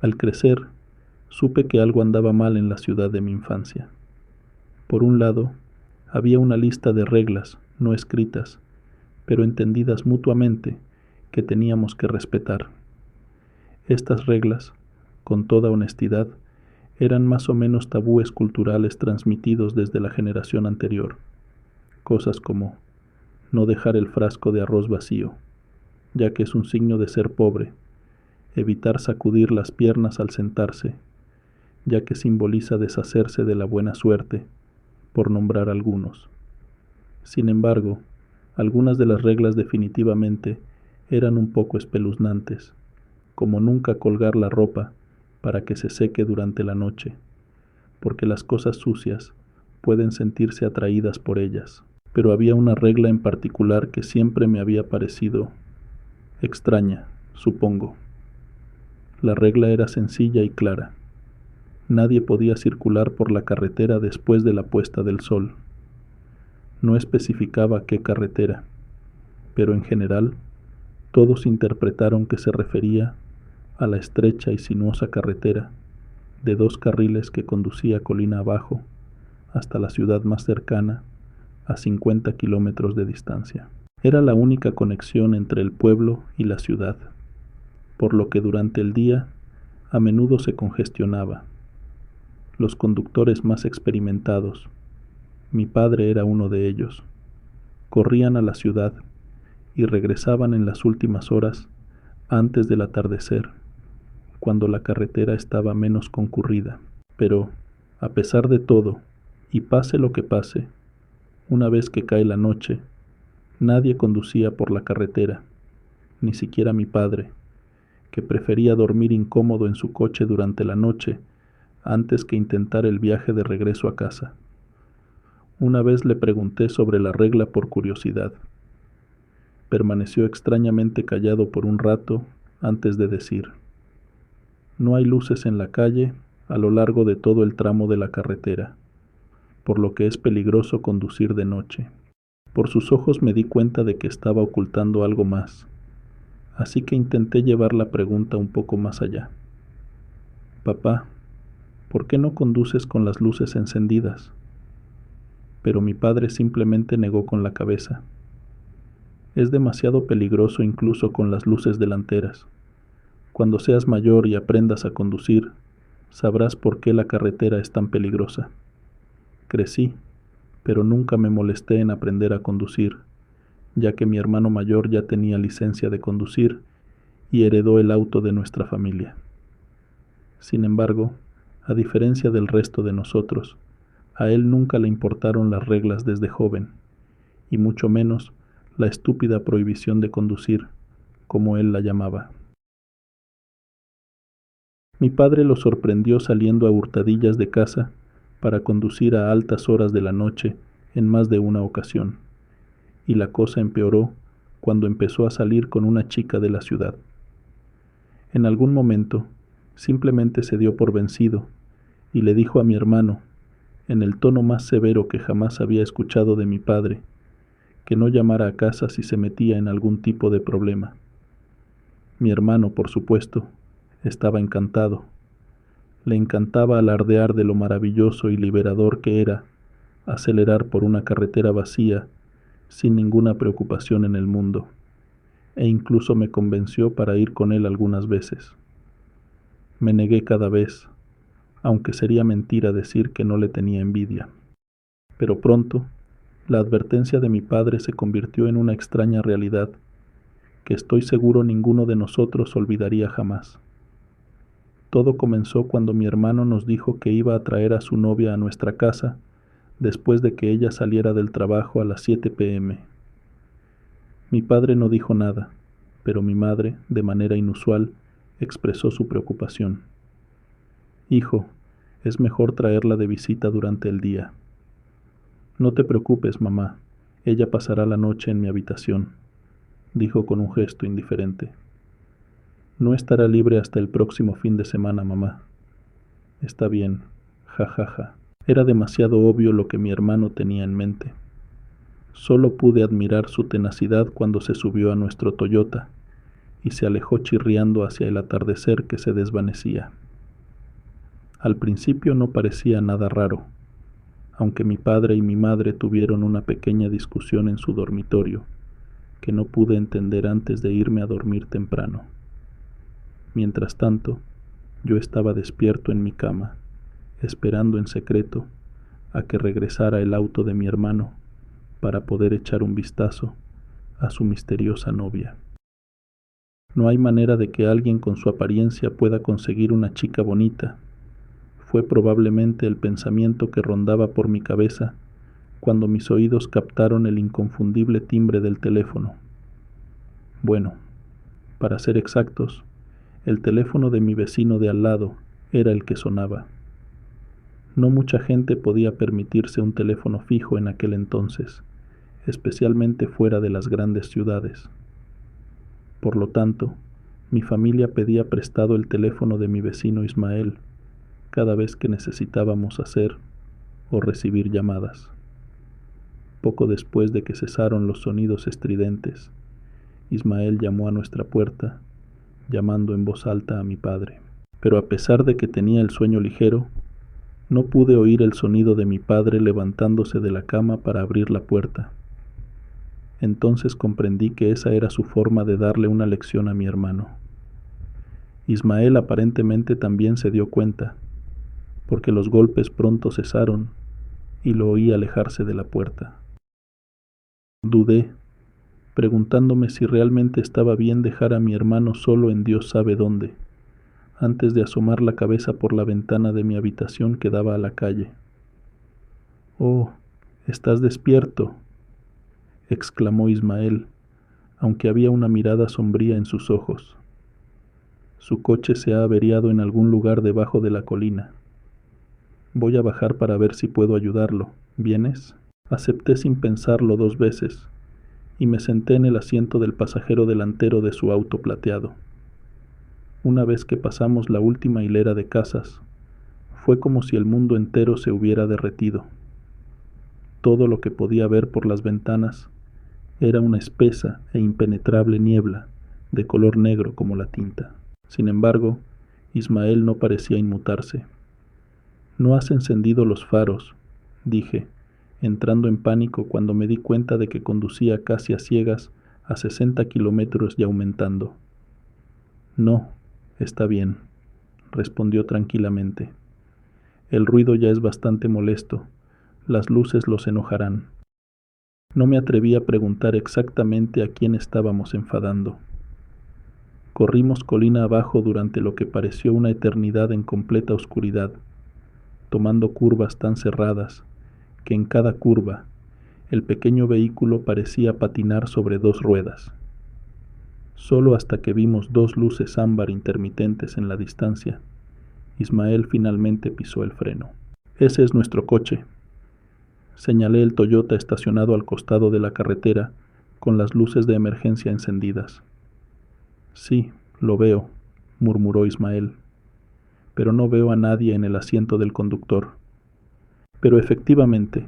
Al crecer, supe que algo andaba mal en la ciudad de mi infancia. Por un lado, había una lista de reglas no escritas, pero entendidas mutuamente, que teníamos que respetar. Estas reglas, con toda honestidad, eran más o menos tabúes culturales transmitidos desde la generación anterior. Cosas como no dejar el frasco de arroz vacío, ya que es un signo de ser pobre, evitar sacudir las piernas al sentarse, ya que simboliza deshacerse de la buena suerte, por nombrar algunos. Sin embargo, algunas de las reglas definitivamente eran un poco espeluznantes, como nunca colgar la ropa para que se seque durante la noche, porque las cosas sucias pueden sentirse atraídas por ellas. Pero había una regla en particular que siempre me había parecido extraña, supongo. La regla era sencilla y clara. Nadie podía circular por la carretera después de la puesta del sol. No especificaba qué carretera, pero en general todos interpretaron que se refería a la estrecha y sinuosa carretera de 2 carriles que conducía colina abajo hasta la ciudad más cercana, a 50 kilómetros de distancia. Era la única conexión entre el pueblo y la ciudad, por lo que durante el día a menudo se congestionaba. Los conductores más experimentados, mi padre era uno de ellos, corrían a la ciudad y regresaban en las últimas horas antes del atardecer, cuando la carretera estaba menos concurrida. Pero, a pesar de todo, y pase lo que pase, una vez que cae la noche, nadie conducía por la carretera, ni siquiera mi padre, que prefería dormir incómodo en su coche durante la noche antes que intentar el viaje de regreso a casa. Una vez le pregunté sobre la regla por curiosidad. Permaneció extrañamente callado por un rato antes de decir: no hay luces en la calle a lo largo de todo el tramo de la carretera, por lo que es peligroso conducir de noche. Por sus ojos me di cuenta de que estaba ocultando algo más, así que intenté llevar la pregunta un poco más allá. Papá, ¿por qué no conduces con las luces encendidas? Pero mi padre simplemente negó con la cabeza. Es demasiado peligroso incluso con las luces delanteras. Cuando seas mayor y aprendas a conducir, sabrás por qué la carretera es tan peligrosa. Crecí, pero nunca me molesté en aprender a conducir, ya que mi hermano mayor ya tenía licencia de conducir y heredó el auto de nuestra familia. Sin embargo, a diferencia del resto de nosotros, a él nunca le importaron las reglas desde joven, y mucho menos la estúpida prohibición de conducir, como él la llamaba. Mi padre lo sorprendió saliendo a hurtadillas de casa para conducir a altas horas de la noche en más de una ocasión, y la cosa empeoró cuando empezó a salir con una chica de la ciudad. En algún momento, simplemente se dio por vencido y le dijo a mi hermano, en el tono más severo que jamás había escuchado de mi padre, que no llamara a casa si se metía en algún tipo de problema. Mi hermano, por supuesto, estaba encantado. Le encantaba alardear de lo maravilloso y liberador que era acelerar por una carretera vacía sin ninguna preocupación en el mundo, e incluso me convenció para ir con él algunas veces. Me negué cada vez, aunque sería mentira decir que no le tenía envidia. Pero pronto, la advertencia de mi padre se convirtió en una extraña realidad que estoy seguro ninguno de nosotros olvidaría jamás. Todo comenzó cuando mi hermano nos dijo que iba a traer a su novia a nuestra casa después de que ella saliera del trabajo a las 7 p.m. Mi padre no dijo nada, pero mi madre, de manera inusual, expresó su preocupación. Hijo, es mejor traerla de visita durante el día. No te preocupes, mamá, ella pasará la noche en mi habitación, dijo con un gesto indiferente. No estará libre hasta el próximo fin de semana, mamá. Está bien, ja. Era demasiado obvio lo que mi hermano tenía en mente. Solo pude admirar su tenacidad cuando se subió a nuestro Toyota y se alejó chirriando hacia el atardecer que se desvanecía. Al principio no parecía nada raro, aunque mi padre y mi madre tuvieron una pequeña discusión en su dormitorio, que no pude entender antes de irme a dormir temprano. Mientras tanto, yo estaba despierto en mi cama, esperando en secreto a que regresara el auto de mi hermano para poder echar un vistazo a su misteriosa novia. No hay manera de que alguien con su apariencia pueda conseguir una chica bonita. Fue probablemente el pensamiento que rondaba por mi cabeza cuando mis oídos captaron el inconfundible timbre del teléfono. Bueno, para ser exactos, el teléfono de mi vecino de al lado era el que sonaba. No mucha gente podía permitirse un teléfono fijo en aquel entonces, especialmente fuera de las grandes ciudades. Por lo tanto, mi familia pedía prestado el teléfono de mi vecino Ismael cada vez que necesitábamos hacer o recibir llamadas. Poco después de que cesaron los sonidos estridentes, Ismael llamó a nuestra puerta, llamando en voz alta a mi padre. Pero a pesar de que tenía el sueño ligero, no pude oír el sonido de mi padre levantándose de la cama para abrir la puerta. Entonces comprendí que esa era su forma de darle una lección a mi hermano. Ismael aparentemente también se dio cuenta, porque los golpes pronto cesaron y lo oí alejarse de la puerta. Dudé, preguntándome si realmente estaba bien dejar a mi hermano solo en Dios sabe dónde, antes de asomar la cabeza por la ventana de mi habitación que daba a la calle. «Oh, estás despierto», exclamó Ismael, aunque había una mirada sombría en sus ojos. Su coche se ha averiado en algún lugar debajo de la colina. Voy a bajar para ver si puedo ayudarlo. ¿Vienes? Acepté sin pensarlo 2 veces y me senté en el asiento del pasajero delantero de su auto plateado. Una vez que pasamos la última hilera de casas, fue como si el mundo entero se hubiera derretido. Todo lo que podía ver por las ventanas era una espesa e impenetrable niebla de color negro como la tinta. Sin embargo, Ismael no parecía inmutarse. «¿No has encendido los faros?», dije, entrando en pánico cuando me di cuenta de que conducía casi a ciegas a 60 kilómetros y aumentando. «No, está bien», respondió tranquilamente. «El ruido ya es bastante molesto. Las luces los enojarán». No me atreví a preguntar exactamente a quién estábamos enfadando. Corrimos colina abajo durante lo que pareció una eternidad en completa oscuridad, tomando curvas tan cerradas que en cada curva el pequeño vehículo parecía patinar sobre 2 ruedas. Solo hasta que vimos 2 luces ámbar intermitentes en la distancia, Ismael finalmente pisó el freno. «Ese es nuestro coche», señalé el Toyota estacionado al costado de la carretera con las luces de emergencia encendidas. «Sí, lo veo», murmuró Ismael, «pero no veo a nadie en el asiento del conductor». Pero efectivamente,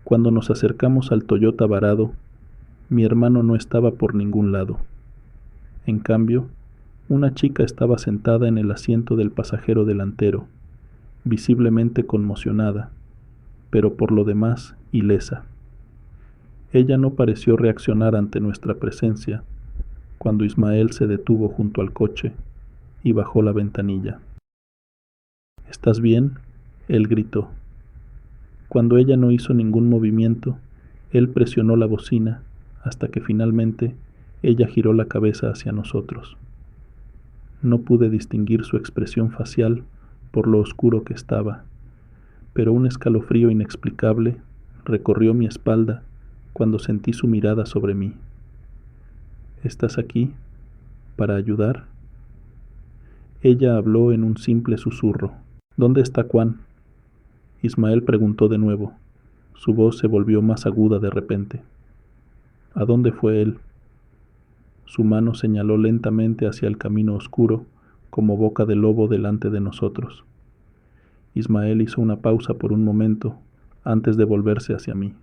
cuando nos acercamos al Toyota varado, mi hermano no estaba por ningún lado. En cambio, una chica estaba sentada en el asiento del pasajero delantero, visiblemente conmocionada, pero por lo demás ilesa. Ella no pareció reaccionar ante nuestra presencia cuando Ismael se detuvo junto al coche y bajó la ventanilla. «¿Estás bien?», él gritó. Cuando ella no hizo ningún movimiento, él presionó la bocina hasta que finalmente ella giró la cabeza hacia nosotros. No pude distinguir su expresión facial por lo oscuro que estaba, pero un escalofrío inexplicable recorrió mi espalda cuando sentí su mirada sobre mí. «¿Estás aquí para ayudar?». Ella habló en un simple susurro. «¿Dónde está Juan?», Ismael preguntó de nuevo. Su voz se volvió más aguda de repente. «¿A dónde fue él?». Su mano señaló lentamente hacia el camino oscuro, como boca de lobo delante de nosotros. Ismael hizo una pausa por un momento, antes de volverse hacia mí.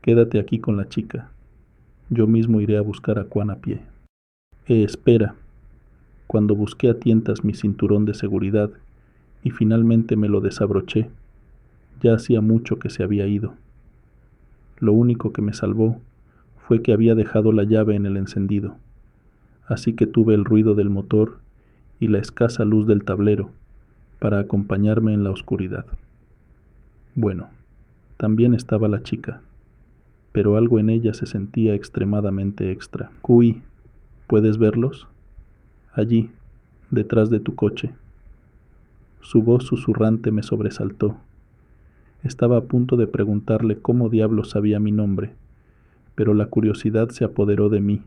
«Quédate aquí con la chica. Yo mismo iré a buscar a Juan a pie». Espera. Cuando busqué a tientas mi cinturón de seguridad y finalmente me lo desabroché, ya hacía mucho que se había ido. Lo único que me salvó fue que había dejado la llave en el encendido, así que tuve el ruido del motor y la escasa luz del tablero para acompañarme en la oscuridad. Bueno, también estaba la chica, pero algo en ella se sentía extremadamente extra. Cui, ¿puedes verlos? Allí, detrás de tu coche. Su voz susurrante me sobresaltó. Estaba a punto de preguntarle cómo diablos sabía mi nombre, pero la curiosidad se apoderó de mí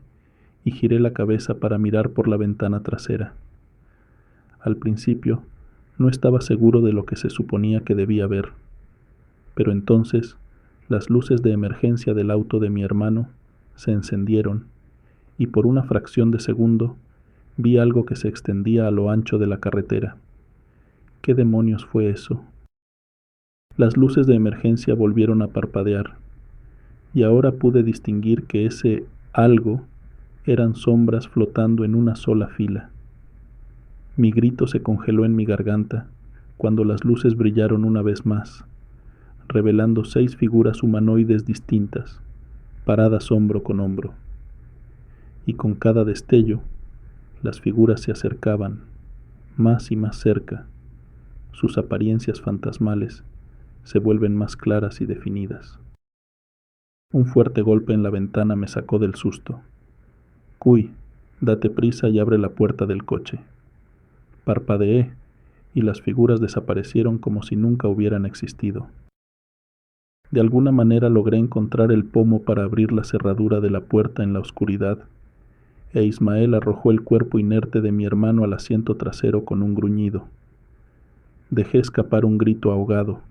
y giré la cabeza para mirar por la ventana trasera. Al principio, no estaba seguro de lo que se suponía que debía ver, pero entonces las luces de emergencia del auto de mi hermano se encendieron y por una fracción de segundo vi algo que se extendía a lo ancho de la carretera. ¿Qué demonios fue eso? Las luces de emergencia volvieron a parpadear, y ahora pude distinguir que ese algo eran sombras flotando en una sola fila. Mi grito se congeló en mi garganta cuando las luces brillaron una vez más, revelando 6 figuras humanoides distintas, paradas hombro con hombro. Y con cada destello, las figuras se acercaban, más y más cerca. Sus apariencias fantasmales se vuelven más claras y definidas. Un fuerte golpe en la ventana me sacó del susto. Cui, date prisa y abre la puerta del coche. Parpadeé y las figuras desaparecieron como si nunca hubieran existido. De alguna manera logré encontrar el pomo para abrir la cerradura de la puerta en la oscuridad, e Ismael arrojó el cuerpo inerte de mi hermano al asiento trasero con un gruñido. Dejé escapar un grito ahogado.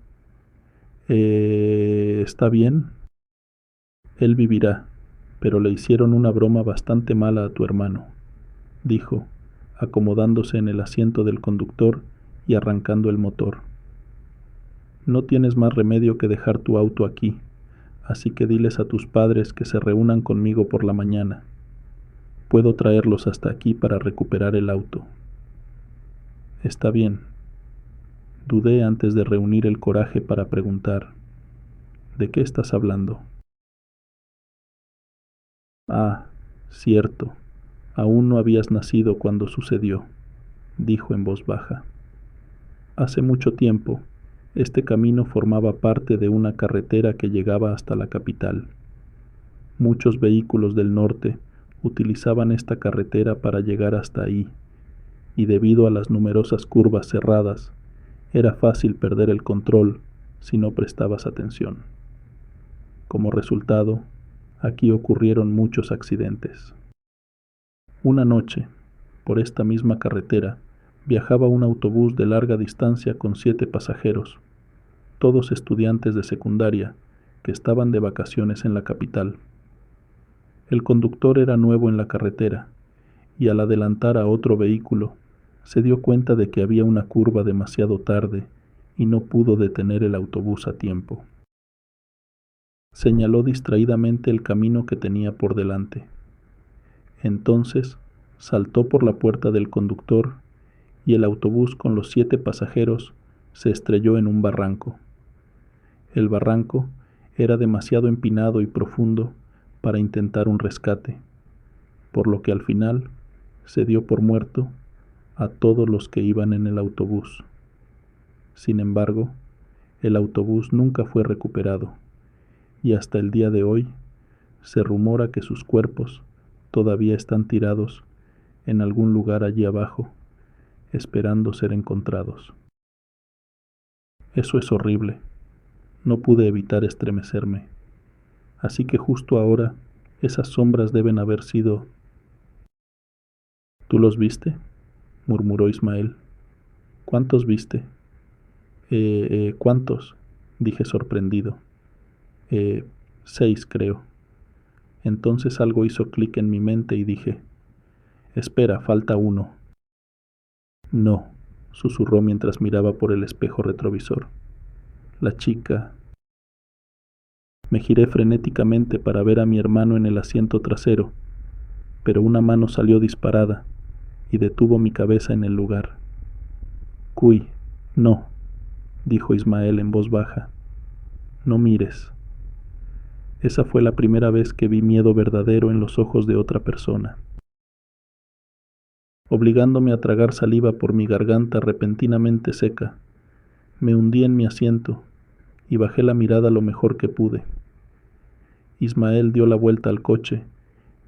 ¿Está bien? Él vivirá, pero le hicieron una broma bastante mala a tu hermano, dijo, acomodándose en el asiento del conductor y arrancando el motor. No tienes más remedio que dejar tu auto aquí, así que diles a tus padres que se reúnan conmigo por la mañana. Puedo traerlos hasta aquí para recuperar el auto. Está bien. Dudé antes de reunir el coraje para preguntar, ¿de qué estás hablando? Ah, cierto. Aún no habías nacido cuando sucedió, dijo en voz baja. Hace mucho tiempo, este camino formaba parte de una carretera que llegaba hasta la capital. Muchos vehículos del norte utilizaban esta carretera para llegar hasta ahí, y debido a las numerosas curvas cerradas, era fácil perder el control si no prestabas atención. Como resultado, aquí ocurrieron muchos accidentes. Una noche, por esta misma carretera, viajaba un autobús de larga distancia con 7 pasajeros, todos estudiantes de secundaria que estaban de vacaciones en la capital. El conductor era nuevo en la carretera y al adelantar a otro vehículo se dio cuenta de que había una curva demasiado tarde y no pudo detener el autobús a tiempo. Señaló distraídamente el camino que tenía por delante. Entonces saltó por la puerta del conductor y el autobús con los 7 pasajeros se estrelló en un barranco. El barranco era demasiado empinado y profundo para intentar un rescate, por lo que al final se dio por muerto a todos los que iban en el autobús. Sin embargo, el autobús nunca fue recuperado y hasta el día de hoy se rumora que sus cuerpos todavía están tirados en algún lugar allí abajo, esperando ser encontrados. Eso es horrible. No pude evitar estremecerme. Así que justo ahora esas sombras deben haber sido... ¿Tú los viste?, murmuró Ismael. ¿Cuántos viste? ¿Cuántos?, dije sorprendido. 6, creo. Entonces algo hizo clic en mi mente y dije, espera, falta uno. No, susurró mientras miraba por el espejo retrovisor. La chica... Me giré frenéticamente para ver a mi hermano en el asiento trasero, pero una mano salió disparada y detuvo mi cabeza en el lugar. «Cuy, no», dijo Ismael en voz baja. «No mires». Esa fue la primera vez que vi miedo verdadero en los ojos de otra persona. Obligándome a tragar saliva por mi garganta repentinamente seca, me hundí en mi asiento y bajé la mirada lo mejor que pude. Ismael dio la vuelta al coche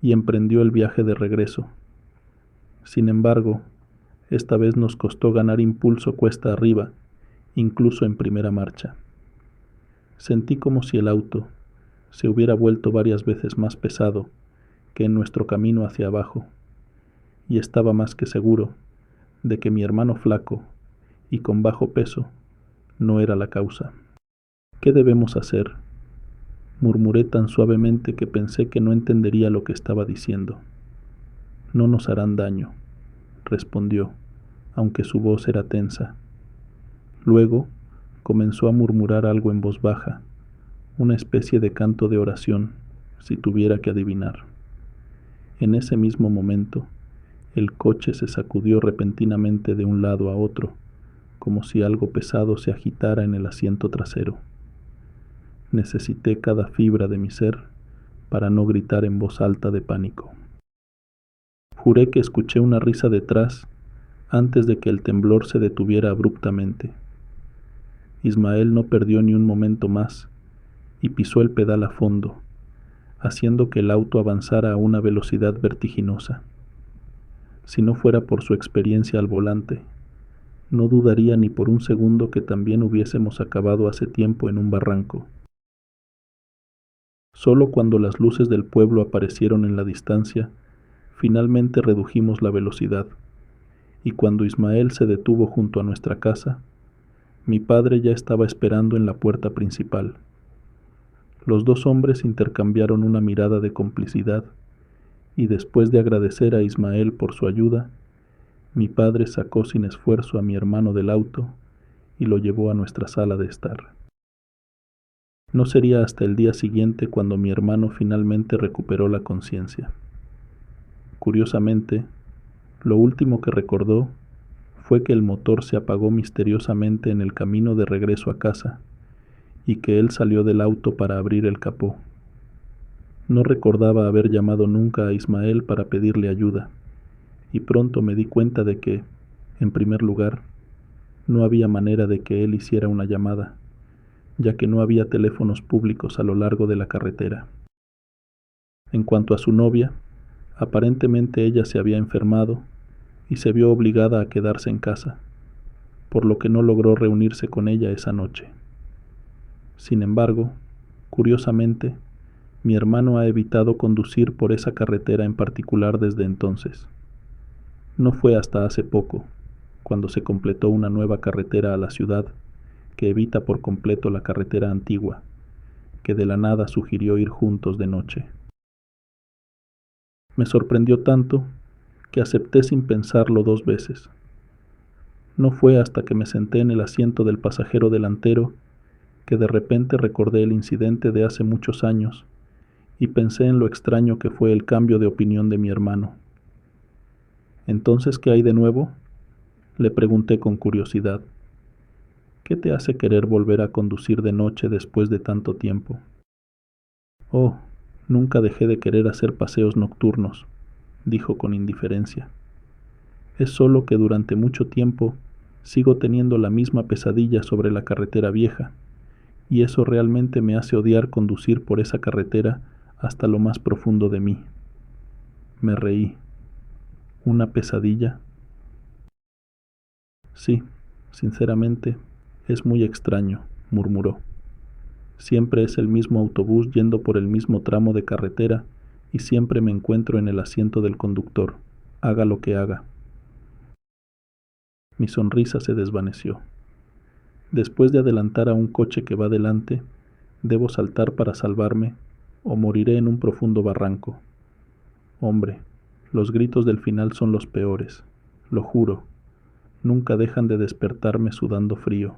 y emprendió el viaje de regreso. Sin embargo, esta vez nos costó ganar impulso cuesta arriba, incluso en primera marcha. Sentí como si el auto se hubiera vuelto varias veces más pesado que en nuestro camino hacia abajo, y estaba más que seguro de que mi hermano flaco y con bajo peso no era la causa. «¿Qué debemos hacer?», murmuré tan suavemente que pensé que no entendería lo que estaba diciendo. «No nos harán daño», respondió, aunque su voz era tensa. Luego comenzó a murmurar algo en voz baja, una especie de canto de oración, si tuviera que adivinar. En ese mismo momento, el coche se sacudió repentinamente de un lado a otro, como si algo pesado se agitara en el asiento trasero. Necesité cada fibra de mi ser para no gritar en voz alta de pánico. Juré que escuché una risa detrás antes de que el temblor se detuviera abruptamente. Ismael no perdió ni un momento más y pisó el pedal a fondo, haciendo que el auto avanzara a una velocidad vertiginosa. Si no fuera por su experiencia al volante, no dudaría ni por un segundo que también hubiésemos acabado hace tiempo en un barranco. Solo cuando las luces del pueblo aparecieron en la distancia, finalmente redujimos la velocidad, y cuando Ismael se detuvo junto a nuestra casa, mi padre ya estaba esperando en la puerta principal. Los dos hombres intercambiaron una mirada de complicidad, y después de agradecer a Ismael por su ayuda, mi padre sacó sin esfuerzo a mi hermano del auto y lo llevó a nuestra sala de estar. No sería hasta el día siguiente cuando mi hermano finalmente recuperó la conciencia. Curiosamente, lo último que recordó fue que el motor se apagó misteriosamente en el camino de regreso a casa y que él salió del auto para abrir el capó. No recordaba haber llamado nunca a Ismael para pedirle ayuda, y pronto me di cuenta de que, en primer lugar, no había manera de que él hiciera una llamada, ya que no había teléfonos públicos a lo largo de la carretera. En cuanto a su novia, aparentemente ella se había enfermado y se vio obligada a quedarse en casa, por lo que no logró reunirse con ella esa noche. Sin embargo, curiosamente, mi hermano ha evitado conducir por esa carretera en particular desde entonces. No fue hasta hace poco, cuando se completó una nueva carretera a la ciudad, que evita por completo la carretera antigua, que de la nada sugirió ir juntos de noche. Me sorprendió tanto que acepté sin pensarlo 2 veces. No fue hasta que me senté en el asiento del pasajero delantero que de repente recordé el incidente de hace muchos años y pensé en lo extraño que fue el cambio de opinión de mi hermano. «¿Entonces qué hay de nuevo?», le pregunté con curiosidad. «¿Qué te hace querer volver a conducir de noche después de tanto tiempo?». «Oh, nunca dejé de querer hacer paseos nocturnos», dijo con indiferencia. «Es solo que durante mucho tiempo sigo teniendo la misma pesadilla sobre la carretera vieja, y eso realmente me hace odiar conducir por esa carretera hasta lo más profundo de mí». Me reí. «¿Una pesadilla?». «Sí, sinceramente, es muy extraño», murmuró. «Siempre es el mismo autobús yendo por el mismo tramo de carretera y siempre me encuentro en el asiento del conductor, haga lo que haga». Mi sonrisa se desvaneció. «Después de adelantar a un coche que va delante, debo saltar para salvarme o moriré en un profundo barranco. Hombre, los gritos del final son los peores, lo juro. Nunca dejan de despertarme sudando frío».